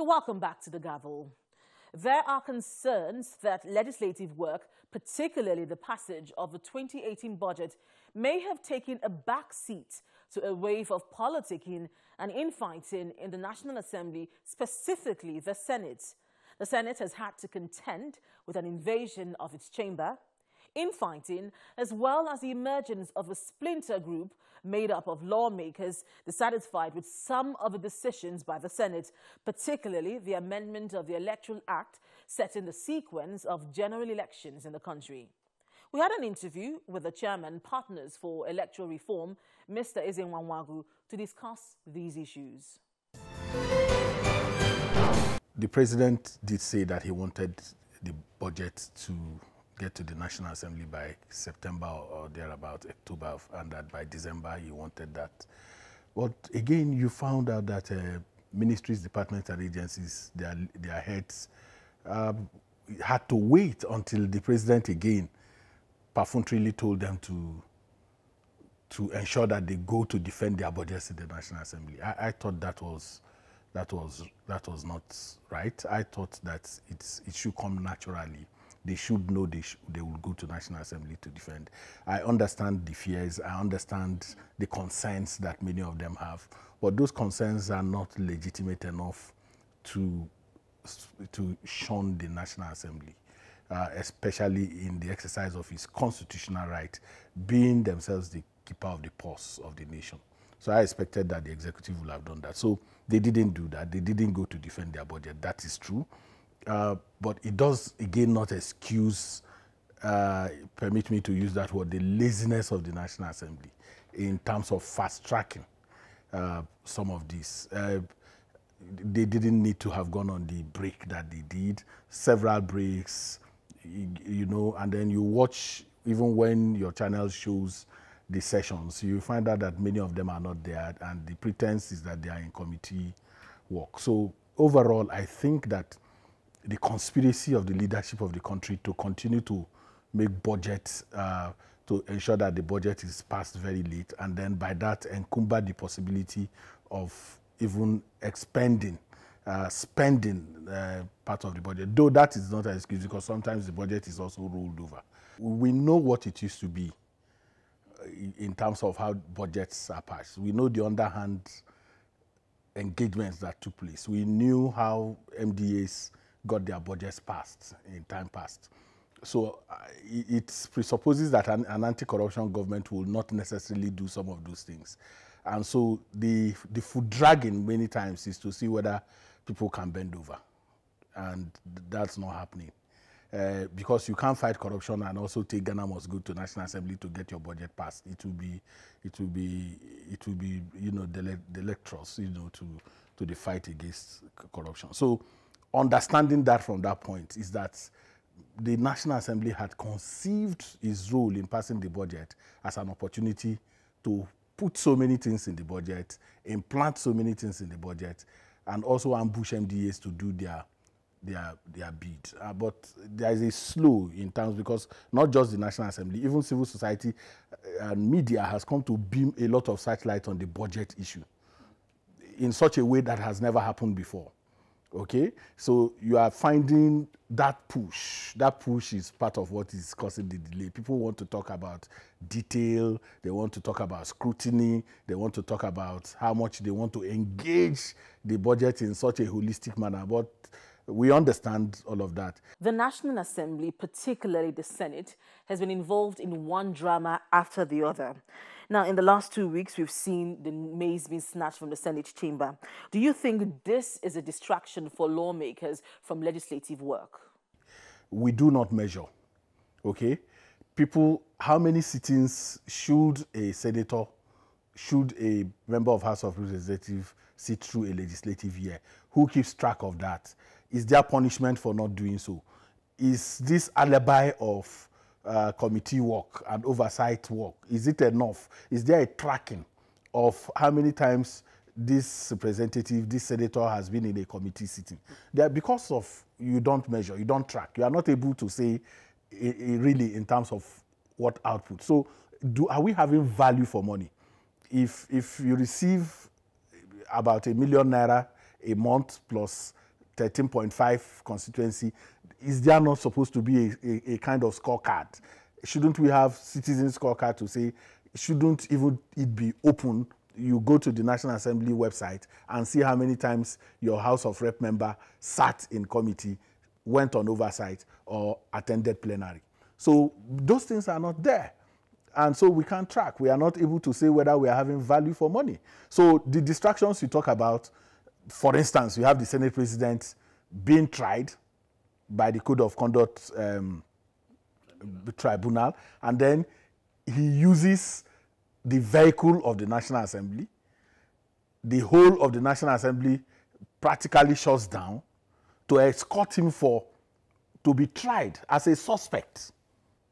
Welcome back to the Gavel. There are concerns that legislative work, particularly the passage of the 2018 budget, may have taken a back seat to a wave of politicking and infighting in the National Assembly, specifically the Senate. The Senate has had to contend with an invasion of its chamber, infighting, as well as the emergence of a splinter group made up of lawmakers dissatisfied with some of the decisions by the Senate, particularly the amendment of the Electoral Act setting the sequence of general elections in the country. We had an interview with the chairman, Partners for Electoral Reform, Mr. Nwagwu, to discuss these issues. The president did say that he wanted the budget to get to the National Assembly by September or thereabout, October, and that by December he wanted that. But again, you found out that ministries, departments, and agencies, their heads had to wait until the president again perfunctorily told them to ensure that they go to defend their budgets in the National Assembly. I thought that was not right. I thought that it should come naturally. They should know they will go to National Assembly to defend. I understand the fears. I understand the concerns that many of them have. But those concerns are not legitimate enough to shun the National Assembly, especially in the exercise of its constitutional right, being themselves the keeper of the purse of the nation. So I expected that the executive would have done that. So they didn't do that. They didn't go to defend their budget. That is true. But it does, again, not excuse, permit me to use that word, the laziness of the National Assembly in terms of fast-tracking some of these. They didn't need to have gone on the break that they did, several breaks, you know, and then you watch, even when your channel shows the sessions, you find out that many of them are not there, and the pretense is that they are in committee work. So overall, I think that the conspiracy of the leadership of the country to continue to make budgets, to ensure that the budget is passed very late, and then by that encumber the possibility of even spending part of the budget. Though that is not an excuse, because sometimes the budget is also rolled over. We know what it used to be in terms of how budgets are passed. We know the underhand engagements that took place. We knew how MDAs got their budgets passed in time past. So it presupposes that an anti-corruption government will not necessarily do some of those things. And so the foot dragging many times is to see whether people can bend over. And that's not happening. Because you can't fight corruption and also take Ghana must go to National Assembly to get your budget passed. It will be, you know, deleterious, you know, to the fight against corruption. So understanding that from that point is that the National Assembly had conceived its role in passing the budget as an opportunity to put so many things in the budget, implant so many things in the budget, and also ambush MDAs to do their bid. But there is a slow in terms, because not just the National Assembly, even civil society and media has come to beam a lot of searchlight on the budget issue in such a way that has never happened before. Okay, so you are finding that push. That push is part of what is causing the delay. People want to talk about detail. They want to talk about scrutiny. They want to talk about how much they want to engage the budget in such a holistic manner. But we understand all of that. The National Assembly, particularly the Senate, has been involved in one drama after the other. Now, in the last 2 weeks, we've seen the maize being snatched from the Senate chamber. Do you think this is a distraction for lawmakers from legislative work? We do not measure, okay? People, how many sittings should a senator, should a member of House of Representatives sit through a legislative year? Who keeps track of that? Is there punishment for not doing so? Is this alibi of committee work and oversight work, is it enough? Is there a tracking of how many times this representative, this senator has been in a committee sitting? Because of you don't measure, you don't track, you are not able to say really in terms of what output. So are we having value for money? If you receive about ₦1 million a month plus 13.5 constituency, is there not supposed to be a kind of scorecard? Shouldn't we have citizen scorecard to say, shouldn't even it be open? You go to the National Assembly website and see how many times your House of Rep member sat in committee, went on oversight, or attended plenary. So those things are not there. And so we can't track. We are not able to say whether we are having value for money. So the distractions you talk about, for instance, you have the Senate President being tried by the Code of Conduct Tribunal, and then he uses the vehicle of the National Assembly. The whole of the National Assembly practically shuts down to escort him to be tried as a suspect.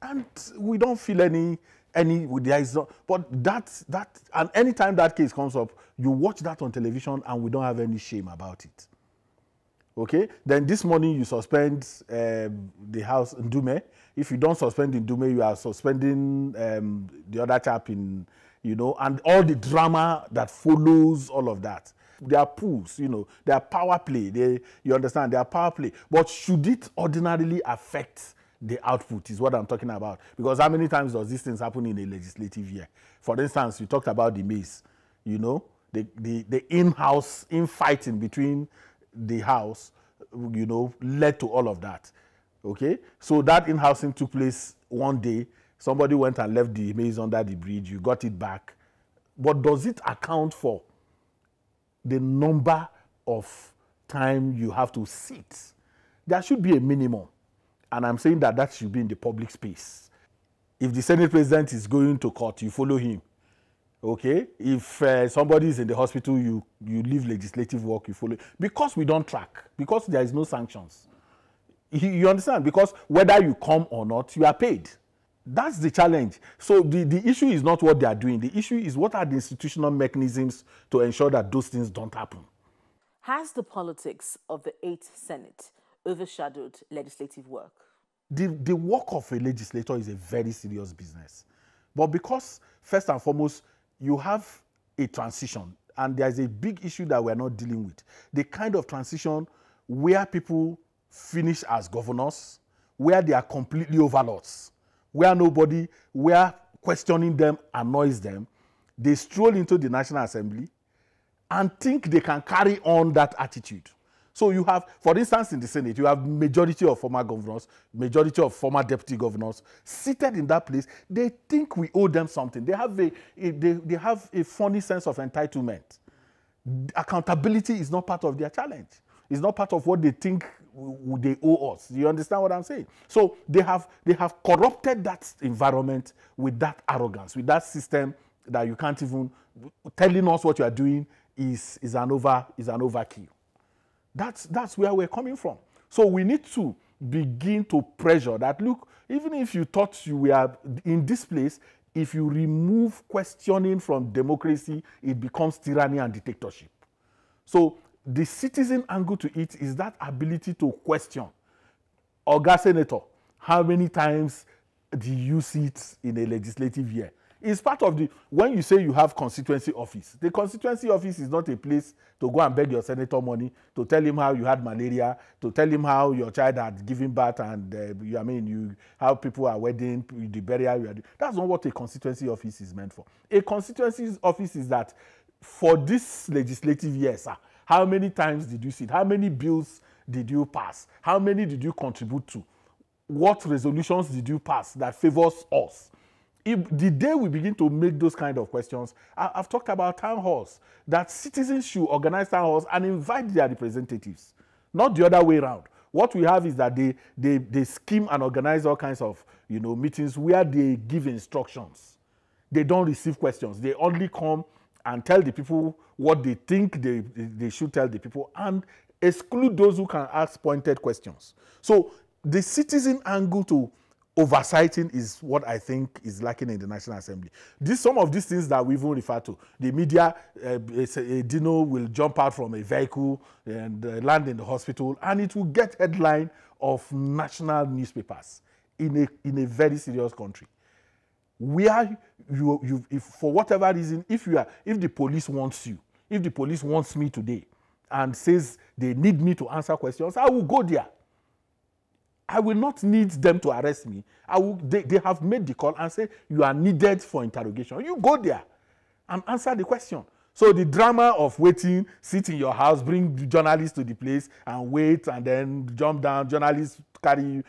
And we don't feel any there is not, but and anytime that case comes up, you watch that on television and we don't have any shame about it. Okay? Then this morning you suspend the House Ndume. If you don't suspend Ndume, you are suspending the other chap in, and all the drama that follows all of that. They are pools, they are power play. You understand? They are power play. But should it ordinarily affect the output is what I'm talking about. Because how many times does these things happen in a legislative year? For instance, you talked about the maize, the in-house infighting between the House, led to all of that. Okay? So that in-housing took place one day. Somebody went and left the maize under the bridge. You got it back. But does it account for the number of time you have to sit? There should be a minimum. And I'm saying that should be in the public space. If the Senate President is going to court, you follow him. Okay? If somebody is in the hospital, you leave legislative work, you follow. Because we don't track. Because there is no sanctions. You understand? Because whether you come or not, you are paid. That's the challenge. So the issue is not what they are doing. The issue is what are the institutional mechanisms to ensure that those things don't happen. Has the politics of the 8th Senate overshadowed legislative work? The work of a legislator is a very serious business. But because, first and foremost, you have a transition, and there's a big issue that we're not dealing with. The kind of transition where people finish as governors, where they are completely overlords, where questioning them annoys them, they stroll into the National Assembly and think they can carry on that attitude. So you have, for instance, in the Senate, you have majority of former governors, majority of former deputy governors seated in that place. They think we owe them something. They have a funny sense of entitlement. Accountability is not part of their challenge. It's not part of what they think they owe us. You understand what I'm saying? So they have corrupted that environment with that arrogance, with that system that you can't even telling us what you are doing is an overkill. That's where we're coming from. So we need to begin to pressure that, look, even if you thought you were in this place, if you remove questioning from democracy, it becomes tyranny and dictatorship. So the citizen angle to it is that ability to question. Oga Senator, how many times do you sit in a legislative year? It's part of when you say you have constituency office, the constituency office is not a place to go and beg your senator money, to tell him how you had malaria, to tell him how your child had given birth and how people are wedding, the burial you are doing. That's not what a constituency office is meant for. A constituency office is that for this legislative year, sir, how many times did you sit? How many bills did you pass? How many did you contribute to? What resolutions did you pass that favors us? If the day we begin to make those kind of questions, I've talked about town halls, that citizens should organize town halls and invite their representatives, not the other way around. What we have is that they scheme and organize all kinds of meetings where they give instructions. They don't receive questions. They only come and tell the people what they think they should tell the people and exclude those who can ask pointed questions. So the citizen angle to oversighting is what I think is lacking in the National Assembly. Some of these things that we even refer to, the media, a Dino will jump out from a vehicle and land in the hospital, and it will get headline of national newspapers in a very serious country. Where if for whatever reason, if the police wants you, if the police wants me today, and says they need me to answer questions, I will go there. I will not need them to arrest me. They have made the call and say, you are needed for interrogation. You go there and answer the question. So the drama of waiting, sit in your house, bring the journalists to the place and wait and then jump down, journalists carry you,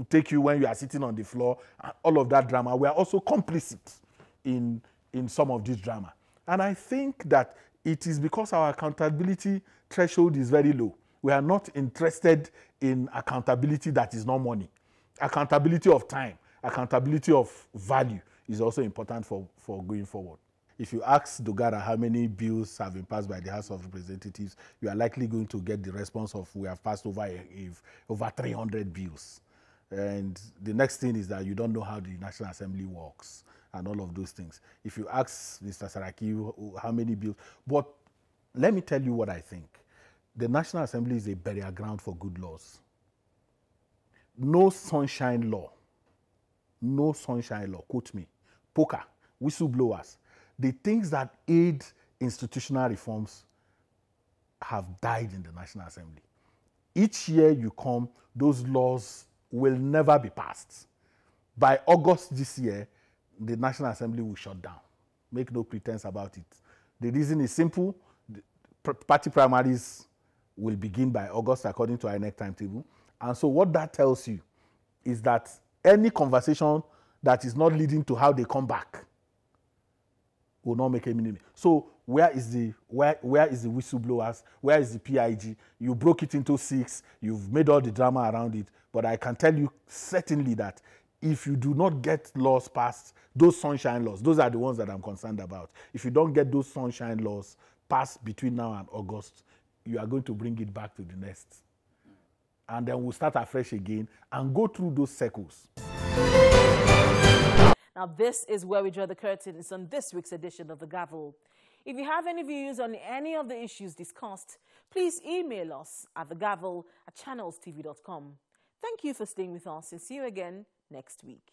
take you when you are sitting on the floor, and all of that drama, we are also complicit in some of this drama. And I think that it is because our accountability threshold is very low. We are not interested in accountability that is not money. Accountability of time, accountability of value is also important for going forward. If you ask Dogara how many bills have been passed by the House of Representatives, you are likely going to get the response of we have passed over 300 bills. And the next thing is that you don't know how the National Assembly works and all of those things. If you ask Mr. Saraki how many bills, but let me tell you what I think. The National Assembly is a burial ground for good laws. No sunshine law, quote me, poker, whistleblowers, the things that aid institutional reforms have died in the National Assembly. Each year you come, those laws will never be passed. By August this year, the National Assembly will shut down. Make no pretense about it. The reason is simple. The party primaries will begin by August according to our INEC timetable. And so what that tells you is that any conversation that is not leading to how they come back will not make any meaning. So where is the whistleblowers? Where is the PIG? You broke it into 6. You've made all the drama around it. But I can tell you certainly that if you do not get laws passed, those sunshine laws, those are the ones that I'm concerned about. If you don't get those sunshine laws passed between now and August, you are going to bring it back to the nest. And then we'll start afresh again and go through those circles. Now, this is where we draw the curtains on this week's edition of The Gavel. If you have any views on any of the issues discussed, please email us at thegavel@channelstv.com. Thank you for staying with us and see you again next week.